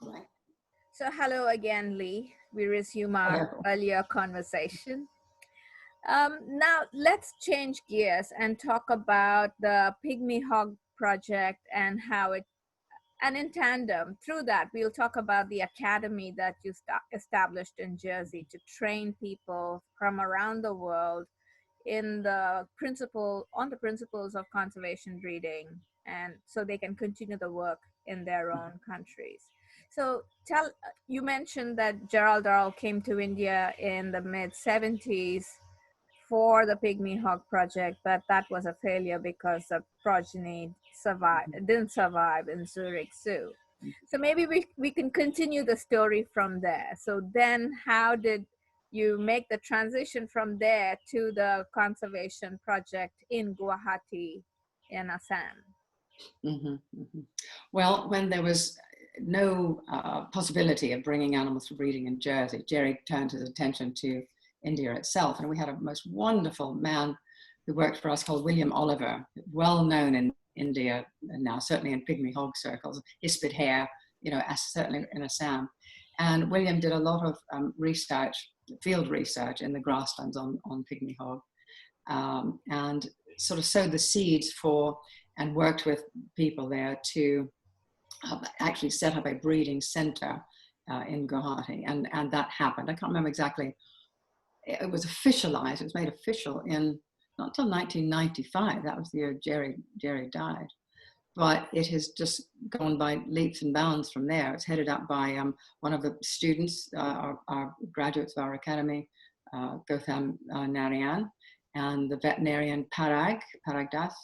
Right. So, hello again, Lee. We resume our Hello. earlier conversation. Now, let's change gears and talk about the Pygmy Hog project and how it, and in tandem, through that, we'll talk about the academy that you established in Jersey to train people from around the world in on the principles of conservation breeding, and so they can continue the work in their own countries. So you mentioned that Gerald Durrell came to India in the mid 70s for the Pygmy Hog project, but that was a failure because the progeny didn't survive in Zurich Zoo. So maybe we can continue the story from there. So then how did you make the transition from there to the conservation project in Guwahati in Assam? hmm hmm Well, when there was no possibility of bringing animals for breeding in Jersey, Jerry turned his attention to India itself. And we had a most wonderful man who worked for us called William Oliver, well known in India and now certainly in pygmy hog circles, hispid hair, certainly in Assam. And William did a lot of research, field research in the grasslands on pygmy hog, and sort of sowed the seeds for and worked with people there to actually set up a breeding center in Guwahati, and that happened. I can't remember exactly. It was officialized. It was made official in not until 1995. That was the year Jerry died. But it has just gone by leaps and bounds from there. It's headed up by one of the students, our graduates of our academy, Gautam Narayan, and the veterinarian Parag Das,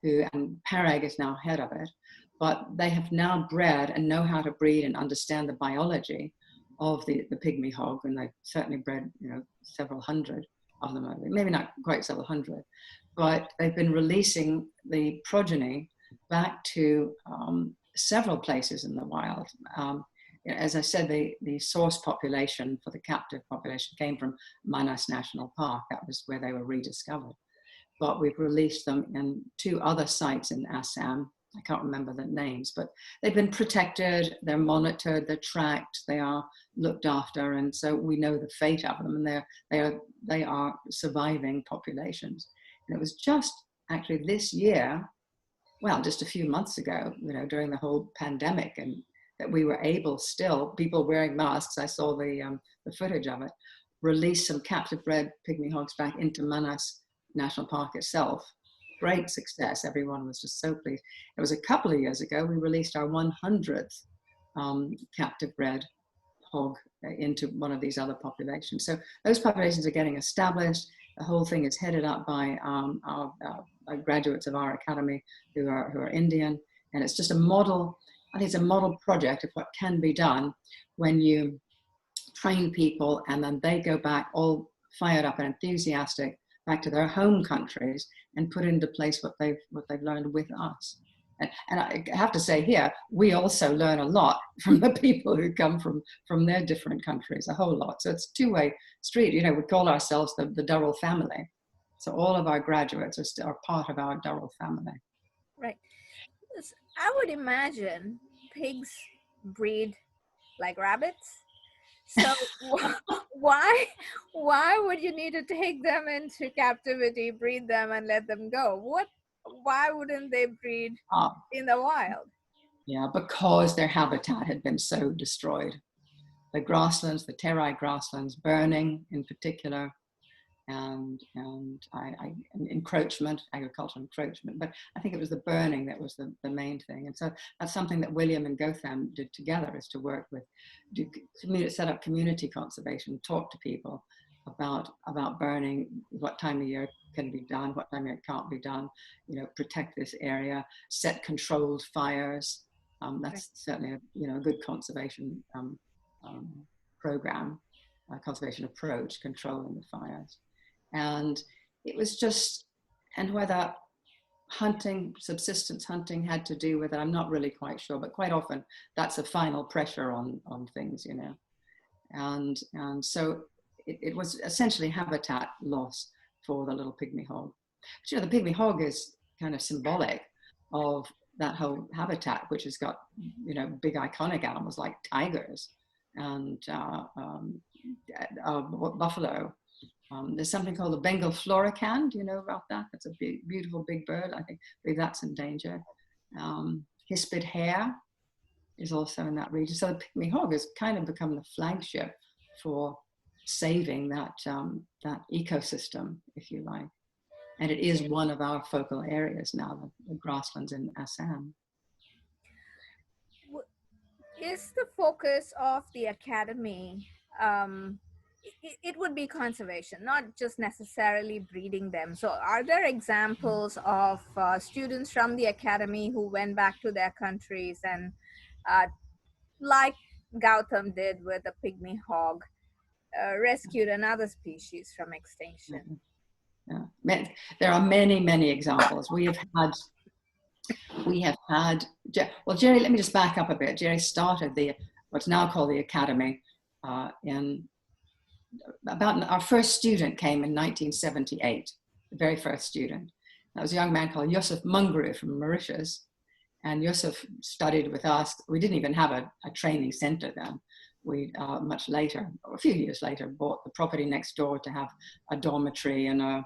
and Parag is now head of it. But they have now bred and know how to breed and understand the biology of the pygmy hog, and they've certainly bred several hundred of them, maybe not quite several hundred, but they've been releasing the progeny back to several places in the wild. As I said, the source population for the captive population came from Manas National Park. That was where they were rediscovered. But we've released them in 2 other sites in Assam. I can't remember the names, but they've been protected, they're monitored, they're tracked, they are looked after, and so we know the fate of them, and they are surviving populations. And it was just actually this year, well, just a few months ago, during the whole pandemic, and that we were able still, people wearing masks, I saw the footage of it, release some captive bred pygmy hogs back into Manas National Park itself. Great success. Everyone was just so pleased. It was a couple of years ago, we released our 100th captive bred hog into one of these other populations. So those populations are getting established. The whole thing is headed up by our graduates of our academy who are Indian. And it's just a model, I think it's a model project of what can be done when you train people and then they go back all fired up and enthusiastic back to their home countries and put into place what they've learned with us. And I have to say here, we also learn a lot from the people who come from their different countries, a whole lot. So it's a two-way street. We call ourselves the Durrell family. So all of our graduates are part of our Durrell family. Right. I would imagine pigs breed like rabbits. So why would you need to take them into captivity, breed them, and let them go? Why wouldn't they breed in the wild? Yeah, because their habitat had been so destroyed. The grasslands, the terai grasslands, burning in particular, and encroachment, agricultural encroachment. But I think it was the burning that was the main thing. And so that's something that William and Gautam did together, is to work with, set up community conservation, talk to people about burning, what time of year can be done, what time of year it can't be done, protect this area, set controlled fires. That's certainly a good conservation program, conservation approach, controlling the fires. And it was just, and whether hunting, subsistence hunting had to do with it, I'm not really quite sure, but quite often that's a final pressure on things, and so it was essentially habitat loss for the little pygmy hog. But, the pygmy hog is kind of symbolic of that whole habitat, which has got, you know, big iconic animals like tigers and buffalo. There's something called the Bengal florican. Do you know about that? It's a big, beautiful big bird. I believe that's endangered. Hispid hare is also in that region. So the pygmy hog has kind of become the flagship for saving that that ecosystem, if you like. And it is one of our focal areas now, the grasslands in Assam. Is the focus of the academy, it would be conservation, not just necessarily breeding them. So are there examples of students from the academy who went back to their countries and like Gautam did with the pygmy hog, rescued another species from extinction? Yeah. There are many, many examples. We have had, well, Jerry, let me just back up a bit. Jerry started what's now called the Academy our first student came in 1978, the very first student. That was a young man called Yusuf Mungru from Mauritius. And Yusuf studied with us. We didn't even have a training center then. We, much later, a few years later, bought the property next door to have a dormitory and a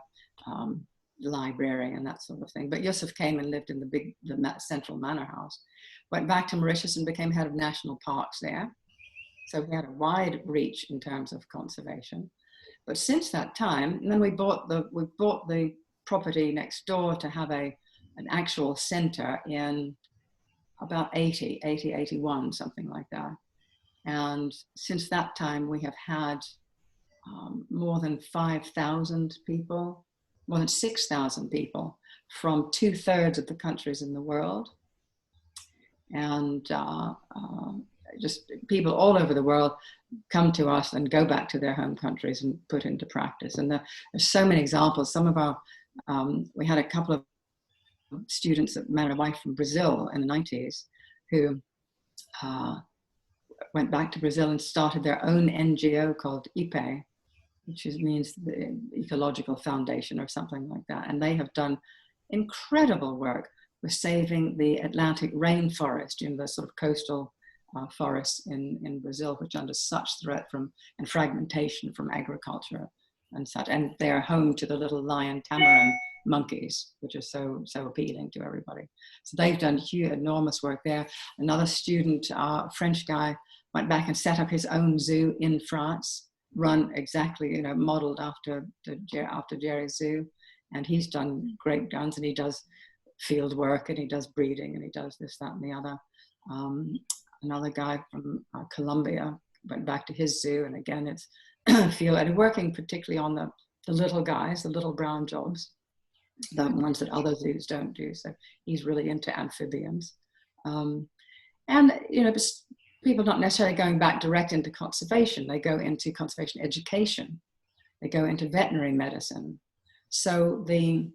library and that sort of thing. But Yusuf came and lived in the central manor house, went back to Mauritius and became head of national parks there. So we had a wide reach in terms of conservation. But since that time, and then we bought the property next door to have an actual center in about 81, something like that. And since that time, we have had more than 5,000 people, more than 6,000 people from 2/3 of the countries in the world. And just people all over the world come to us and go back to their home countries and put into practice. And there's so many examples. Some of our, we had a couple of students that married a wife from Brazil in the 90s who went back to Brazil and started their own NGO called Ep10, which means the Ecological Foundation or something like that. And they have done incredible work with saving the Atlantic rainforest, you know, the sort of coastal forests in Brazil, which are under such threat and fragmentation from agriculture and such. And they're home to the little lion tamarin monkeys, which are so appealing to everybody. So they've done huge, enormous work there. Another student, a French guy, went back and set up his own zoo in France, run exactly, you know, modeled after Jerry's zoo. And he's done great guns, and he does field work, and he does breeding, and he does this, that, and the other. Another guy from Colombia went back to his zoo, and again, it's field, and working particularly on the little guys, the little brown jobs, the ones that other zoos don't do. So he's really into amphibians. And, you know, people not necessarily going back direct into conservation. They go into conservation education. They go into veterinary medicine. So the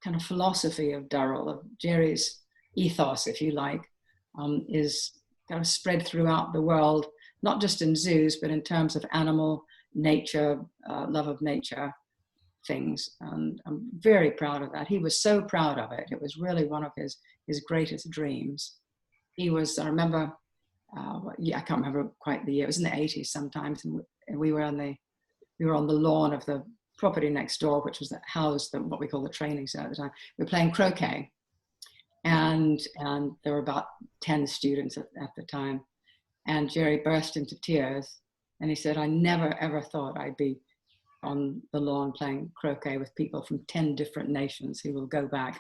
kind of philosophy of Durrell, of Jerry's ethos, if you like, is kind of spread throughout the world, not just in zoos, but in terms of animal, nature, love of nature things. And I'm very proud of that. He was so proud of it. It was really one of his greatest dreams. He was, I remember, I can't remember quite the year, it was in the 80s sometimes, and we were on the lawn of the property next door, which was housed what we call the training center at the time. We were playing croquet, and there were about 10 students at the time, and Jerry burst into tears, and he said, "I never ever thought I'd be on the lawn playing croquet with people from 10 different nations who will go back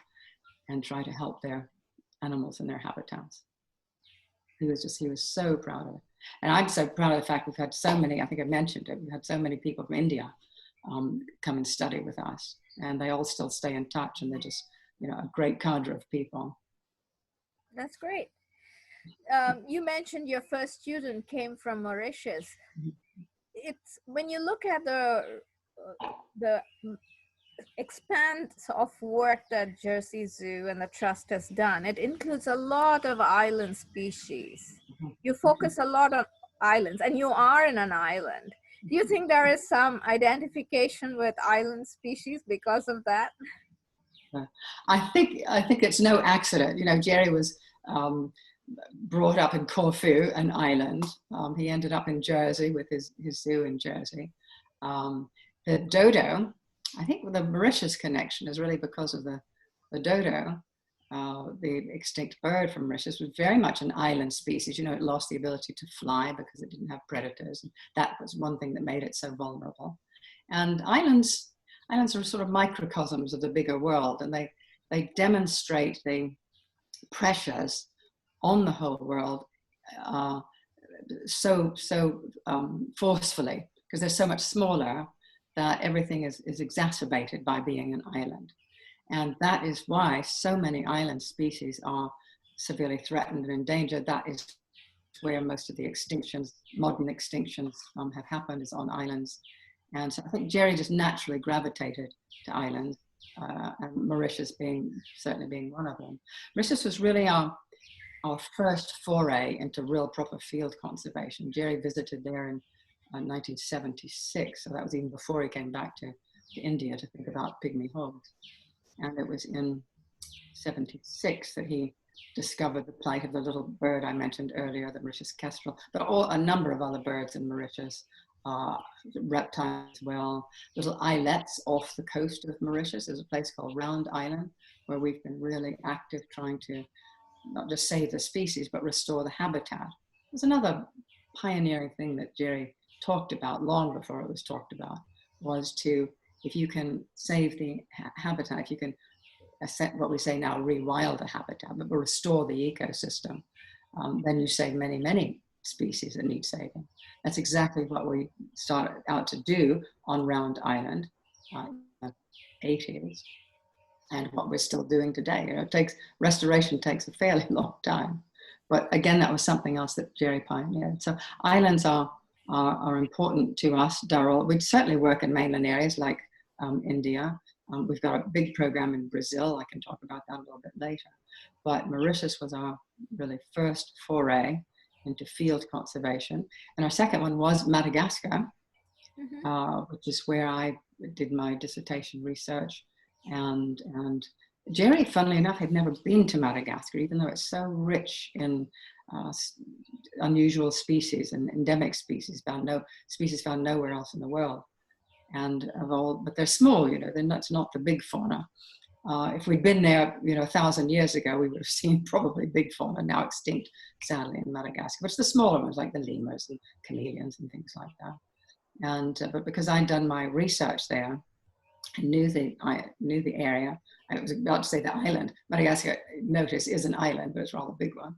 and try to help their animals in their habitats." He was so proud of it. And I'm so proud of the fact we've had so many, I think I mentioned it, we've had so many people from India come and study with us, and they all still stay in touch, and they're just, you know, a great cadre of people. That's great. You mentioned your first student came from Mauritius. It's when you look at the expanse of work that Jersey Zoo and the Trust has done, it includes a lot of island species. You focus a lot on islands, and you are in an island. Do you think there is some identification with island species because of that? I think it's no accident. You know, Jerry was brought up in Corfu, an island. He ended up in Jersey with his zoo in Jersey. The dodo, I think the Mauritius connection is really because of the dodo, the extinct bird from Mauritius, was very much an island species. You know, it lost the ability to fly because it didn't have predators. And that was one thing that made it so vulnerable. And islands are sort of microcosms of the bigger world, and they demonstrate the pressures on the whole world so forcefully, because they're so much smaller that everything is exacerbated by being an island. And that is why so many island species are severely threatened and endangered. That is where most of the extinctions, modern extinctions, have happened, is on islands. And so I think Jerry just naturally gravitated to islands, and Mauritius certainly being one of them. Mauritius was really our first foray into real proper field conservation. Jerry visited there in 1976, so that was even before he came back to India to think about pygmy hogs. And it was in 76 that he discovered the plight of the little bird I mentioned earlier, the Mauritius kestrel, but a number of other birds in Mauritius, reptiles as well, little islets off the coast of Mauritius. There's a place called Round Island where we've been really active trying to not just save the species, but restore the habitat. There's another pioneering thing that Jerry talked about long before it was talked about, was to, if you can save the habitat, if you can, what we say now, rewild the habitat, but restore the ecosystem, then you save many, many species that need saving. That's exactly what we started out to do on Round Island in the 80s, and what we're still doing today. You know, restoration takes a fairly long time, but again, that was something else that Jerry pioneered. So islands are important to us, Durrell. We'd certainly work in mainland areas like India. We've got a big program in Brazil. I can talk about that a little bit later. But Mauritius was our really first foray into field conservation. And our second one was Madagascar, which is where I did my dissertation research. And Jerry, funnily enough, had never been to Madagascar, even though it's so rich in unusual species and endemic species found nowhere else in the world. And but they're small, you know, that's not the big fauna. If we'd been there, you know, 1,000 years ago, we would have seen probably big fauna, now extinct, sadly, in Madagascar, which the smaller ones, like the lemurs and chameleons and things like that. And but because I'd done my research there, I knew the area. I was about to say the island. Madagascar, notice, is an island, but it's a rather big one.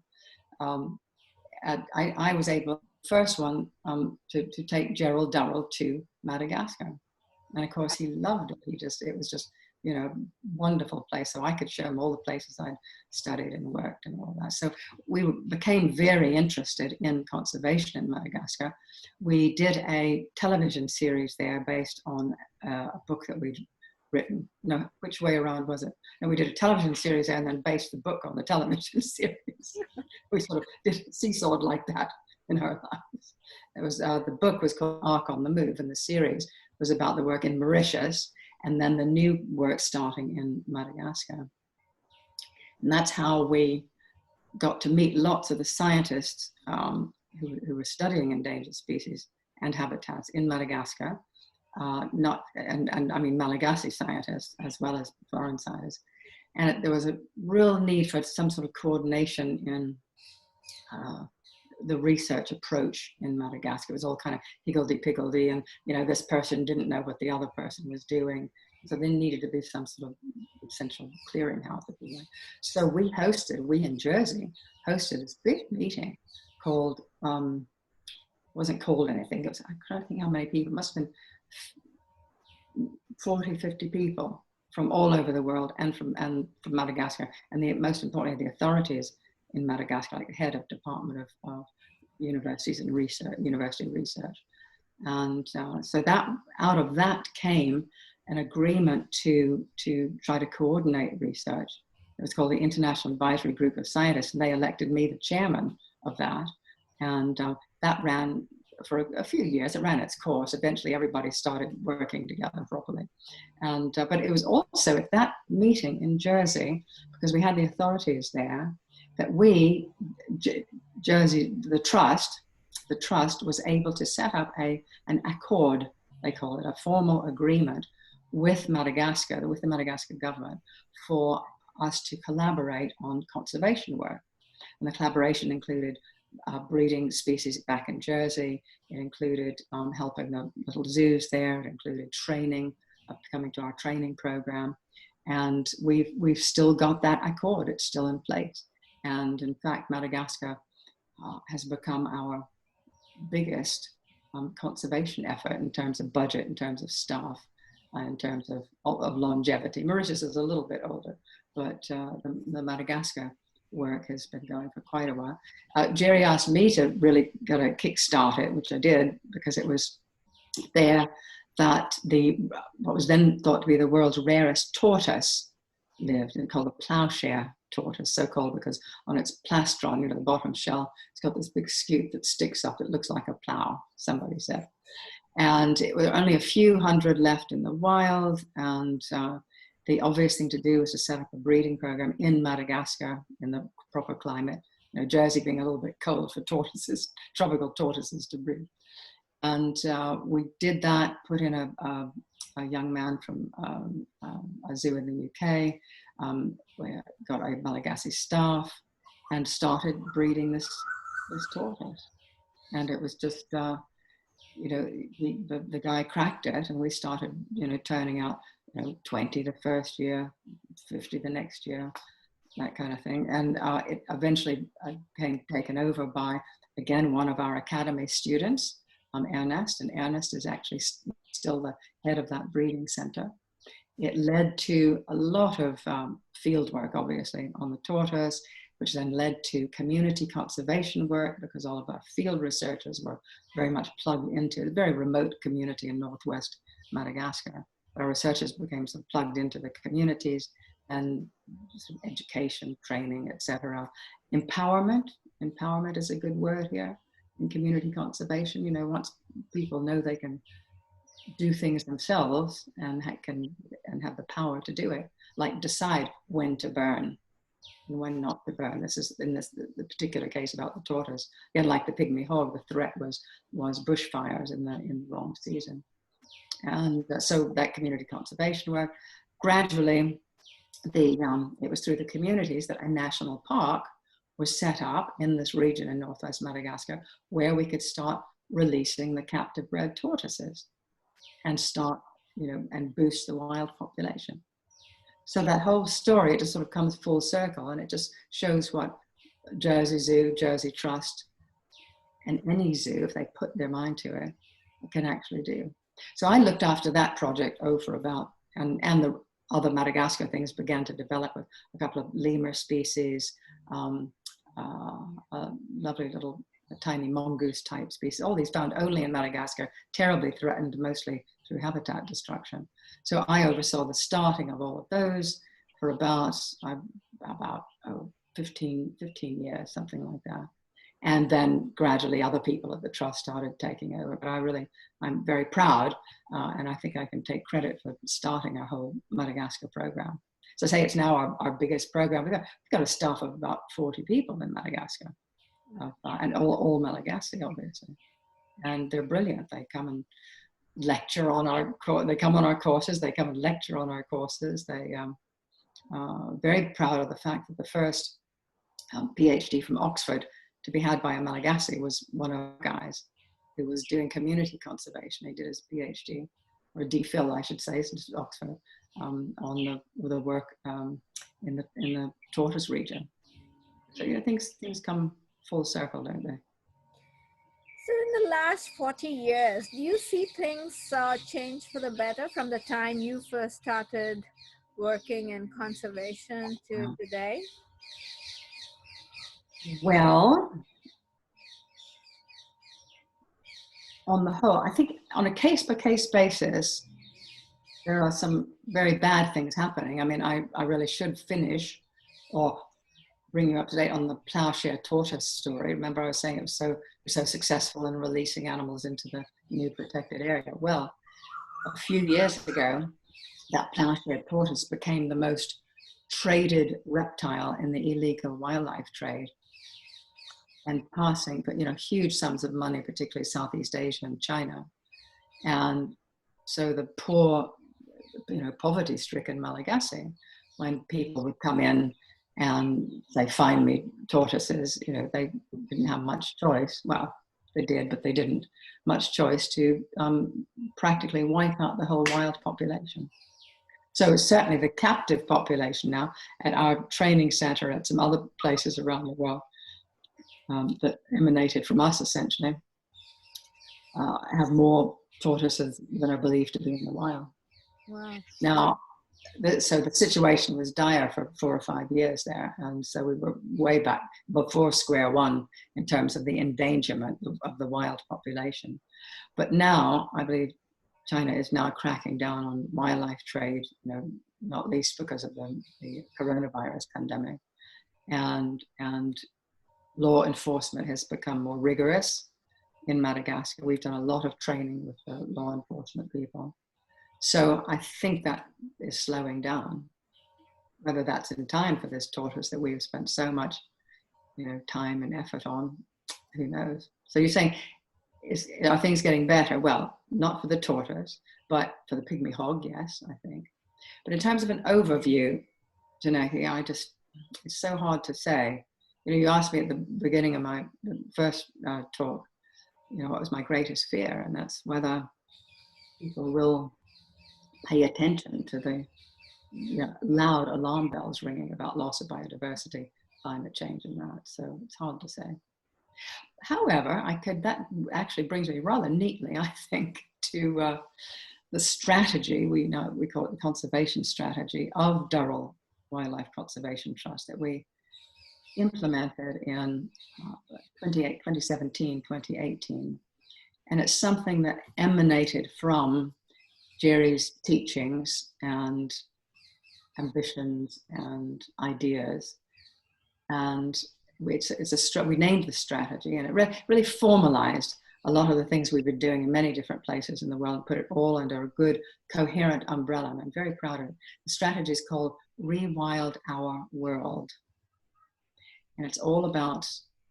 I was able, first one, to take Gerald Durrell to Madagascar. And of course, he loved it. It was just, you know, wonderful place. So I could show him all the places I'd studied and worked and all that. So we became very interested in conservation in Madagascar. We did a television series there based on a book that we'd written. No, which way around was it? And we did a television series there and then based the book on the television series. We sort of did seesawed like that in our lives. It was the book was called Ark on the Move, and the series was about the work in Mauritius, and then the new work starting in Madagascar. And that's how we got to meet lots of the scientists who were studying endangered species and habitats in Madagascar. I mean Malagasy scientists as well as foreign scientists. And there was a real need for some sort of coordination in the research approach in Madagascar. It was all kind of higgledy-piggledy, and you know, this person didn't know what the other person was doing, so there needed to be some sort of essential clearinghouse. So we in Jersey hosted this big meeting called, wasn't called anything, it was, I can't think how many people, it must have been 40, 50 people from all over the world and from Madagascar, and most importantly, the authorities in Madagascar, like the head of Department of Universities and University Research. And so that out of that came an agreement to try to coordinate research. It was called the International Advisory Group of Scientists, and they elected me the chairman of that. And that ran for a few years. It ran its course. Eventually, everybody started working together properly. And but it was also at that meeting in Jersey, because we had the authorities there, that we, Jersey, the trust was able to set up an accord, they call it, a formal agreement with Madagascar, with the Madagascar government, for us to collaborate on conservation work. And the collaboration included breeding species back in Jersey. It included helping the little zoos there. It included training, coming to our training program. And we've still got that accord. It's still in place. And in fact, Madagascar has become our biggest conservation effort in terms of budget, in terms of staff, in terms of longevity. Mauritius is a little bit older, but the Madagascar work has been going for quite a while. Jerry asked me to really get a kickstart it, which I did, because it was there that what was then thought to be the world's rarest tortoise lived, and called the plowshare tortoise, so called because on its plastron, the bottom shell, it's got this big scute that sticks up. It looks like a plow, somebody said. And it was only a few hundred left in the wild, and the obvious thing to do was to set up a breeding program in Madagascar in the proper climate. Jersey being a little bit cold for tortoises, tropical tortoises to breed. And we did that, put in a young man from a zoo in the UK. We got a Malagasy staff and started breeding this tortoise. And it was just, the guy cracked it, and we started, turning out, 20 the first year, 50 the next year, that kind of thing. And it eventually became taken over by, again, one of our academy students, Ernest, and Ernest is actually still the head of that breeding center. It led to a lot of field work, obviously, on the tortoise, which then led to community conservation work, because all of our field researchers were very much plugged into a very remote community in northwest Madagascar. Our researchers became sort of plugged into the communities, and sort of education, training, etc. Empowerment is a good word here in community conservation. Once people know they can do things themselves and have the power to do it, like decide when to burn and when not to burn. This is in the particular case about the tortoise. Again, like the pygmy hog, the threat was bushfires in the wrong season. And so that community conservation work, gradually, it was through the communities that a national park was set up in this region in northwest Madagascar, where we could start releasing the captive bred tortoises and start, and boost the wild population. So that whole story, it just sort of comes full circle, and it just shows what Jersey Zoo, Jersey Trust, and any zoo, if they put their mind to it, can actually do. So I looked after that project for about, and the other Madagascar things began to develop with a couple of lemur species, a lovely little tiny mongoose type species, all these found only in Madagascar, terribly threatened mostly through habitat destruction. So I oversaw the starting of all of those for about 15 years, something like that. And then gradually other people at the trust started taking over. But I'm very proud, and I think I can take credit for starting our whole Madagascar program. So I say it's now our biggest program. We've got a staff of about 40 people in Madagascar, and all Malagasy, obviously. And they're brilliant. They come and lecture on they come on our courses, they come and lecture on our courses. They very proud of the fact that the first PhD from Oxford to be had by a Malagasy was one of the guys who was doing community conservation. He did his PhD, or DPhil, I should say, since Oxford, on the work in the tortoise region. So things come full circle, don't they? So in the last 40 years, do you see things change for the better from the time you first started working in conservation to today? Well, on the whole, I think on a case-by-case basis, there are some very bad things happening. I mean, I really should finish or bring you up to date on the plowshare tortoise story. Remember, I was saying it was so so successful in releasing animals into the new protected area. Well, a few years ago, that plough-shaped tortoise became the most traded reptile in the illegal wildlife trade, and passing, but huge sums of money, particularly Southeast Asia and China. And so the poor, poverty-stricken Malagasy, when people would come in and say, "Find me tortoises," they didn't have much choice. Well, they did, but they didn't much choice to practically wipe out the whole wild population. So it's certainly the captive population now at our training center, at some other places around the world that emanated from us, essentially, have more tortoises than are believed to be in the wild. Wow. Now, so the situation was dire for 4 or 5 years there. And so we were way back before square one in terms of the endangerment of the wild population. But now, I believe China is now cracking down on wildlife trade, not least because of the coronavirus pandemic. And law enforcement has become more rigorous in Madagascar. We've done a lot of training with the law enforcement people. So I think that is slowing down. Whether that's in time for this tortoise that we've spent so much, time and effort on, who knows? So you're saying, are things getting better? Well, not for the tortoise, but for the pygmy hog, yes, I think. But in terms of an overview, Janaki, it's so hard to say. You asked me at the beginning of my first talk, what was my greatest fear, and that's whether people will pay attention to the loud alarm bells ringing about loss of biodiversity, climate change, and that. So it's hard to say. However, that actually brings me rather neatly, I think, to the strategy, we call it the conservation strategy of Durrell Wildlife Conservation Trust that we implemented in 2017, 2018. And it's something that emanated from Jerry's teachings and ambitions and ideas. And we named the strategy, and it really formalized a lot of the things we've been doing in many different places in the world and put it all under a good, coherent umbrella. And I'm very proud of it. The strategy is called Rewild Our World. And it's all about,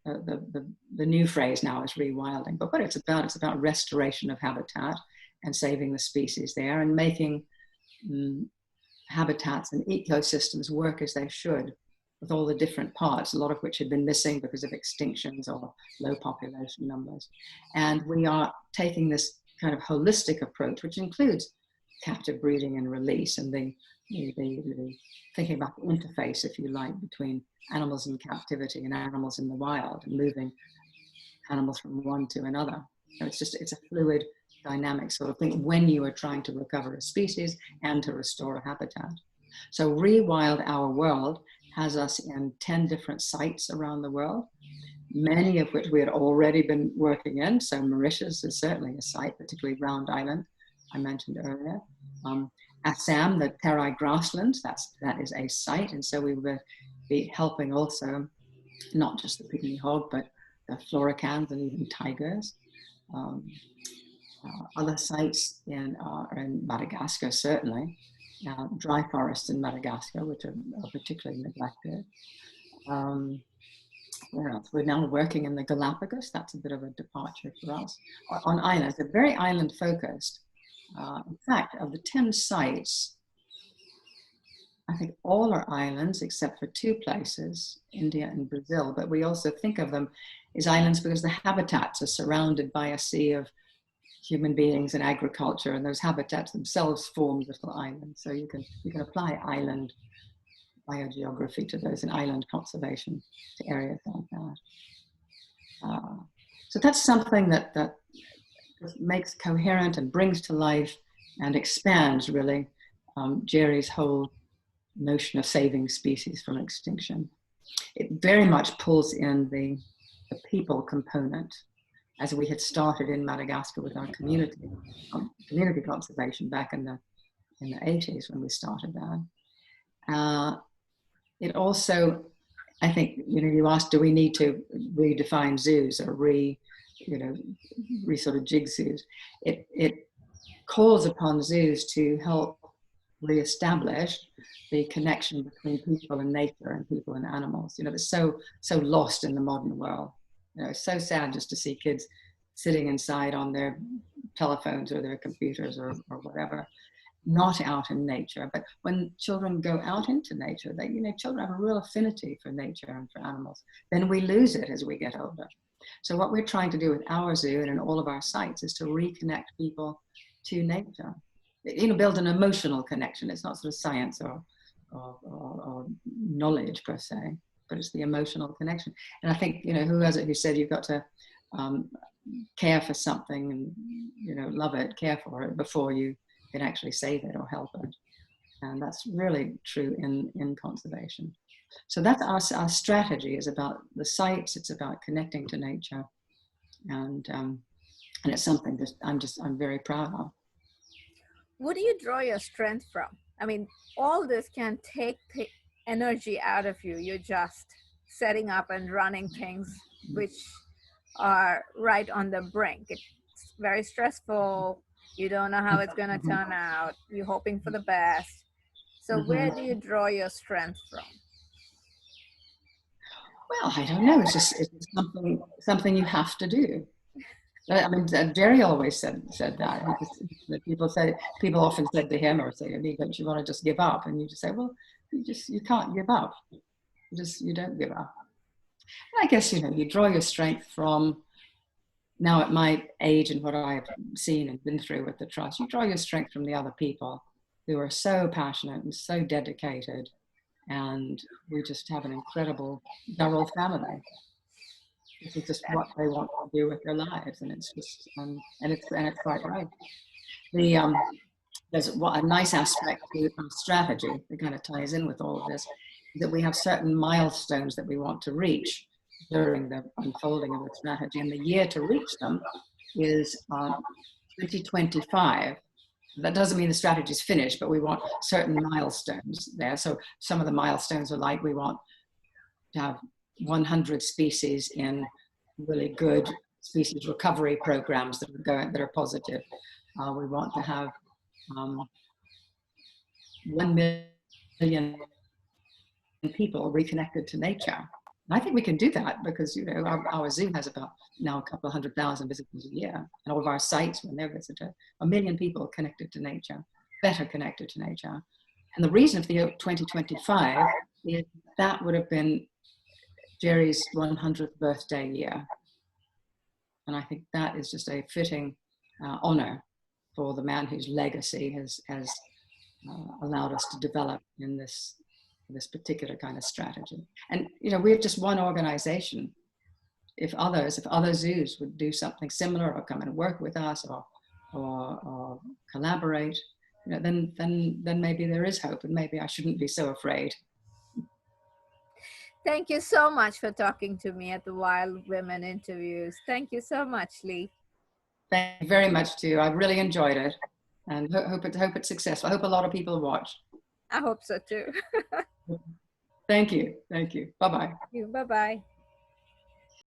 the new phrase now is rewilding, but what it's about restoration of habitat and saving the species there and making habitats and ecosystems work as they should with all the different parts, a lot of which had been missing because of extinctions or low population numbers. And we are taking this kind of holistic approach, which includes captive breeding and release and the thinking about the interface, if you like, between animals in captivity and animals in the wild and moving animals from one to another. So it's a fluid, dynamic sort of thing when you are trying to recover a species and to restore a habitat. So Rewild Our World has us in 10 different sites around the world, many of which we had already been working in. So Mauritius is certainly a site, particularly Round Island, I mentioned earlier. Assam, the terai grasslands, that is a site. And so we will be helping also, not just the pygmy hog, but the floricans and even tigers. Other sites in Madagascar, certainly. Dry forests in Madagascar, which are particularly neglected. Where else? We're now working in the Galapagos. That's a bit of a departure for us. On islands, they're very island focused. In fact, of the 10 sites, I think all are islands except for 2 places, India and Brazil, but we also think of them as islands because the habitats are surrounded by a sea of human beings and agriculture, and those habitats themselves form little islands. So you can apply island biogeography to those and island conservation to areas like that. So that's something that makes coherent and brings to life and expands really Jerry's whole notion of saving species from extinction. It very much pulls in the people component, as we had started in Madagascar with our community conservation back in the 80s when we started that. It also, I think, you asked, do we need to redefine zoos or you know, sort of jig zoos. It calls upon zoos to help reestablish the connection between people and nature and people and animals. You know, that's so lost in the modern world. You know, it's so sad just to see kids sitting inside on their telephones or their computers or whatever, not out in nature. But when children go out into nature, they, you know, children have a real affinity for nature and for animals. Then we lose it as we get older. So what we're trying to do with our zoo and in all of our sites is to reconnect people to nature. You know, build an emotional connection. It's not sort of science or knowledge per se, but it's the emotional connection. And I think, you know, who was it who said you've got to care for something and, you know, love it, care for it before you can actually save it or help it. And that's really true in conservation. So that's our strategy is about the sites. It's about connecting to nature, and it's something that I'm very proud of. Where do you draw your strength from? I mean, all this can take the energy out of you. You're just setting up and running things which are right on the brink. It's very stressful. You don't know how it's going to turn out. You're hoping for the best. So where do you draw your strength from? Well, I don't know. It's just something you have to do. I mean, Jerry always said that. People often said to him or say to me, "Don't you want to just give up?" And you just say, "Well, you can't give up. You don't give up." And I guess, you know, you draw your strength from, now at my age and what I've seen and been through with the trust, you draw your strength from the other people who are so passionate and so dedicated, and we just have an incredible Durrell family. This is just what they want to do with their lives, and it's just and it's quite right. There's a nice aspect to our strategy that kind of ties in with all of this, that we have certain milestones that we want to reach during the unfolding of the strategy, and the year to reach them is 2025. That doesn't mean the strategy is finished, but we want certain milestones there. So some of the milestones are like, we want to have 100 species in really good species recovery programs that are positive. We want to have 1 million people reconnected to nature. And I think we can do that because, you know, our zoo has about now a couple of 100,000 visitors a year, and all of our sites, when they're visited, 1 million people connected to nature, better connected to nature. And the reason for the 2025 is that would have been Jerry's 100th birthday year. And I think that is just a fitting honor for the man whose legacy has allowed us to develop in this particular kind of strategy. And, you know, we're just one organization. If other zoos would do something similar or come and work with us or collaborate, you know, then maybe there is hope, and maybe I shouldn't be so afraid. Thank you so much for talking to me at the Wild Women interviews. Thank you so much, Lee. Thank you very much too. I really enjoyed it, and hope it's successful. I hope a lot of people watch. I hope so too. Thank you. Bye-bye. Bye-bye.